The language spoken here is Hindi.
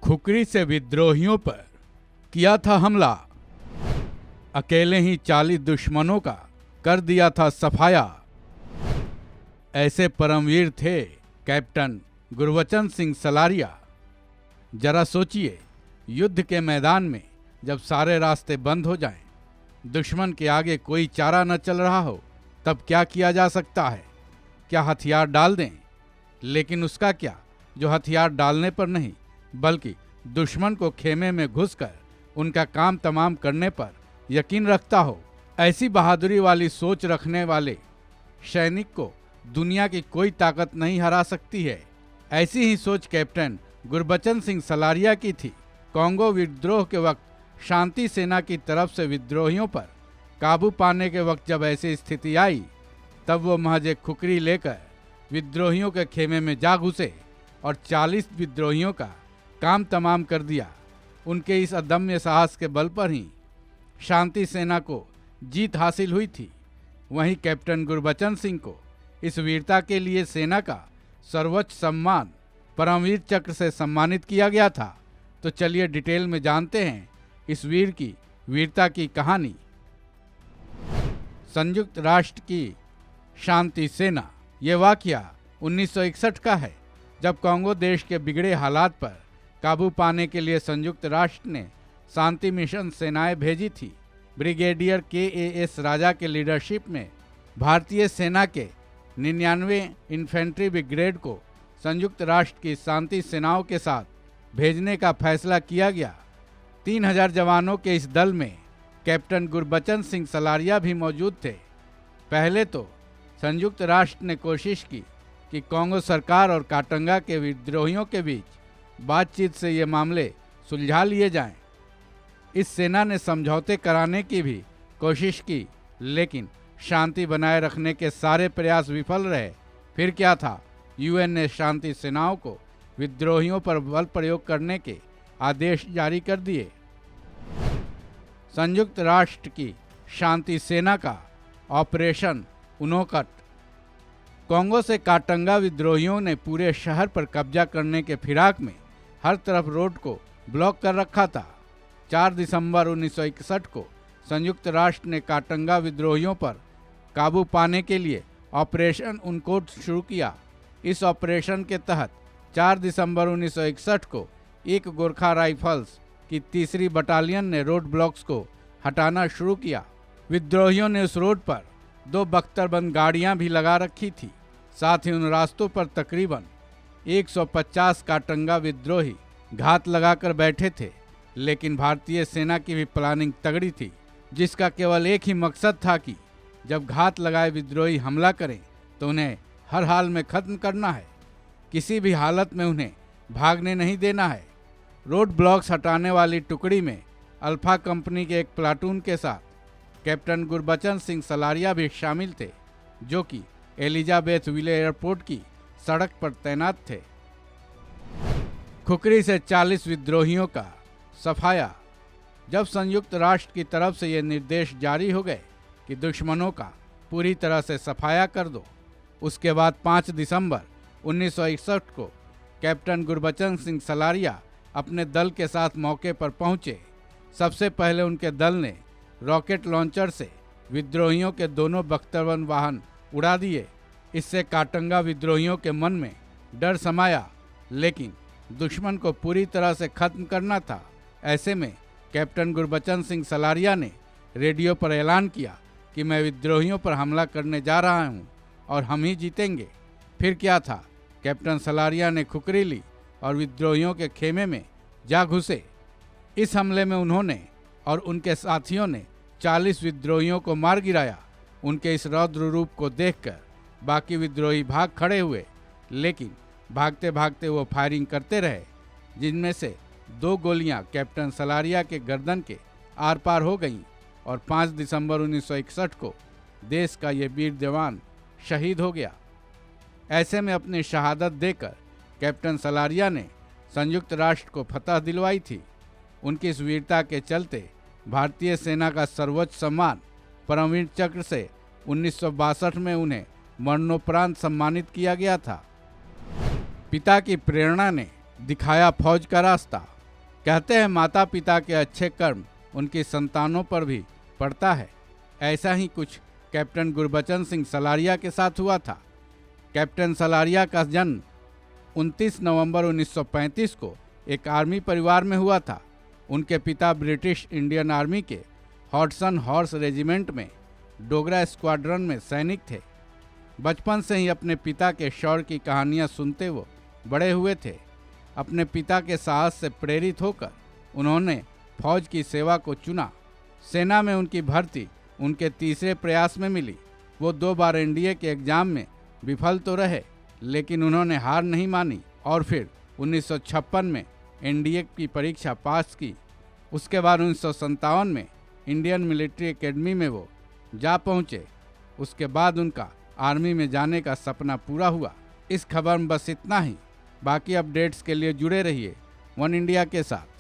खुकरी से विद्रोहियों पर किया था हमला, अकेले ही 40 दुश्मनों का कर दिया था सफाया। ऐसे परमवीर थे कैप्टन गुरबचन सिंह सलारिया। जरा सोचिए, युद्ध के मैदान में जब सारे रास्ते बंद हो जाएं, दुश्मन के आगे कोई चारा न चल रहा हो, तब क्या किया जा सकता है? क्या हथियार डाल दें? लेकिन उसका क्या जो हथियार डालने पर नहीं बल्कि दुश्मन को खेमे में घुसकर उनका काम तमाम करने पर यकीन रखता हो। ऐसी बहादुरी वाली सोच रखने वाले सैनिक को दुनिया की कोई ताकत नहीं हरा सकती है। ऐसी ही सोच कैप्टन गुरबचन सिंह सलारिया की थी। कांगो विद्रोह के वक्त शांति सेना की तरफ से विद्रोहियों पर काबू पाने के वक्त जब ऐसी स्थिति आई, तब वो महज एक खुकरी लेकर विद्रोहियों के खेमे में जा घुसे और 40 विद्रोहियों का काम तमाम कर दिया। उनके इस अदम्य साहस के बल पर ही शांति सेना को जीत हासिल हुई थी। वहीं कैप्टन गुरबचन सिंह को इस वीरता के लिए सेना का सर्वोच्च सम्मान परमवीर चक्र से सम्मानित किया गया था। तो चलिए डिटेल में जानते हैं इस वीर की वीरता की कहानी। संयुक्त राष्ट्र की शांति सेना। ये वाकया 1961 का है, जब कांगो देश के बिगड़े हालात पर काबू पाने के लिए संयुक्त राष्ट्र ने शांति मिशन सेनाएं भेजी थी। ब्रिगेडियर KAS राजा के लीडरशिप में भारतीय सेना के 99 इन्फेंट्री ब्रिगेड को संयुक्त राष्ट्र की शांति सेनाओं के साथ भेजने का फैसला किया गया। 3000 जवानों के इस दल में कैप्टन गुरबचन सिंह सलारिया भी मौजूद थे। पहले तो संयुक्त राष्ट्र ने कोशिश की कि कांगो सरकार और काटंगा के विद्रोहियों के बीच बातचीत से ये मामले सुलझा लिए जाएं। इस सेना ने समझौते कराने की भी कोशिश की, लेकिन शांति बनाए रखने के सारे प्रयास विफल रहे। फिर क्या था, UN ने शांति सेनाओं को विद्रोहियों पर बल प्रयोग करने के आदेश जारी कर दिए। संयुक्त राष्ट्र की शांति सेना का ऑपरेशन उनोकट। कांगो से काटंगा विद्रोहियों ने पूरे शहर पर कब्जा करने के फिराक में हर तरफ रोड को ब्लॉक कर रखा था। 4 दिसंबर 1961 को संयुक्त राष्ट्र ने काटंगा विद्रोहियों पर काबू पाने के लिए ऑपरेशन उनकोट शुरू किया। इस ऑपरेशन के तहत 4 दिसंबर 1961 को एक गोरखा राइफल्स की 3री बटालियन ने रोड ब्लॉक्स को हटाना शुरू किया। विद्रोहियों ने उस रोड पर 2 बख्तरबंद गाड़ियां भी लगा रखी थी। साथ ही उन रास्तों पर तकरीबन 150 काटंगा विद्रोही घात लगाकर बैठे थे। लेकिन भारतीय सेना की भी प्लानिंग तगड़ी थी, जिसका केवल एक ही मकसद था कि जब घात लगाए विद्रोही हमला करें तो उन्हें हर हाल में खत्म करना है। किसी भी हालत में उन्हें भागने नहीं देना है। रोड ब्लॉक्स हटाने वाली टुकड़ी में अल्फा कंपनी के एक प्लाटून के साथ कैप्टन गुरबचन सिंह सलारिया भी शामिल थे, जो कि एलिजाबेथ विले एयरपोर्ट की सड़क पर तैनात थे। खुकरी से 40 विद्रोहियों का सफाया। जब संयुक्त राष्ट्र की तरफ से ये निर्देश जारी हो गए कि दुश्मनों का पूरी तरह से सफाया कर दो, उसके बाद 5 दिसंबर 1961 को कैप्टन गुरबचन सिंह सलारिया अपने दल के साथ मौके पर पहुंचे। सबसे पहले उनके दल ने रॉकेट लॉन्चर से विद्रोहियों के दोनों बख्तरबंद वाहन उड़ा दिए। इससे काटंगा विद्रोहियों के मन में डर समाया, लेकिन दुश्मन को पूरी तरह से खत्म करना था। ऐसे में कैप्टन गुरबचन सिंह सलारिया ने रेडियो पर ऐलान किया कि मैं विद्रोहियों पर हमला करने जा रहा हूं और हम ही जीतेंगे। फिर क्या था, कैप्टन सलारिया ने खुकरी ली और विद्रोहियों के खेमे में जा घुसे। इस हमले में उन्होंने और उनके साथियों ने 40 विद्रोहियों को मार गिराया। उनके इस रौद्र रूप को देखकर बाकी विद्रोही भाग खड़े हुए, लेकिन भागते भागते वो फायरिंग करते रहे, जिनमें से 2 गोलियां कैप्टन सलारिया के गर्दन के आर पार हो गईं और 5 दिसंबर 1961 को देश का ये वीर जवान शहीद हो गया। ऐसे में अपनी शहादत देकर कैप्टन सलारिया ने संयुक्त राष्ट्र को फतह दिलवाई थी। उनकी इस वीरता के चलते भारतीय सेना का सर्वोच्च सम्मान परमवीर चक्र से 1962 में उन्हें मरणोपरांत सम्मानित किया गया था। पिता की प्रेरणा ने दिखाया फौज का रास्ता। कहते हैं माता पिता के अच्छे कर्म उनकी संतानों पर भी पड़ता है। ऐसा ही कुछ कैप्टन गुरबचन सिंह सलारिया के साथ हुआ था। कैप्टन सलारिया का जन्म 29 नवंबर 1935 को एक आर्मी परिवार में हुआ था। उनके पिता ब्रिटिश इंडियन आर्मी के हॉडसन हॉर्स रेजिमेंट में डोगरा स्क्वाड्रन में सैनिक थे। बचपन से ही अपने पिता के शौर्य की कहानियां सुनते वो बड़े हुए थे। अपने पिता के साहस से प्रेरित होकर उन्होंने फौज की सेवा को चुना। सेना में उनकी भर्ती उनके तीसरे प्रयास में मिली। वो 2 बार एनडीए के एग्जाम में विफल तो रहे, लेकिन उन्होंने हार नहीं मानी और फिर 1956 में एनडीए की परीक्षा पास की। उसके बाद 1957 में इंडियन मिलिट्री एकेडमी में वो जा पहुँचे। उसके बाद उनका आर्मी में जाने का सपना पूरा हुआ। इस खबर में बस इतना ही। बाकी अपडेट्स के लिए जुड़े रहिए वन इंडिया के साथ।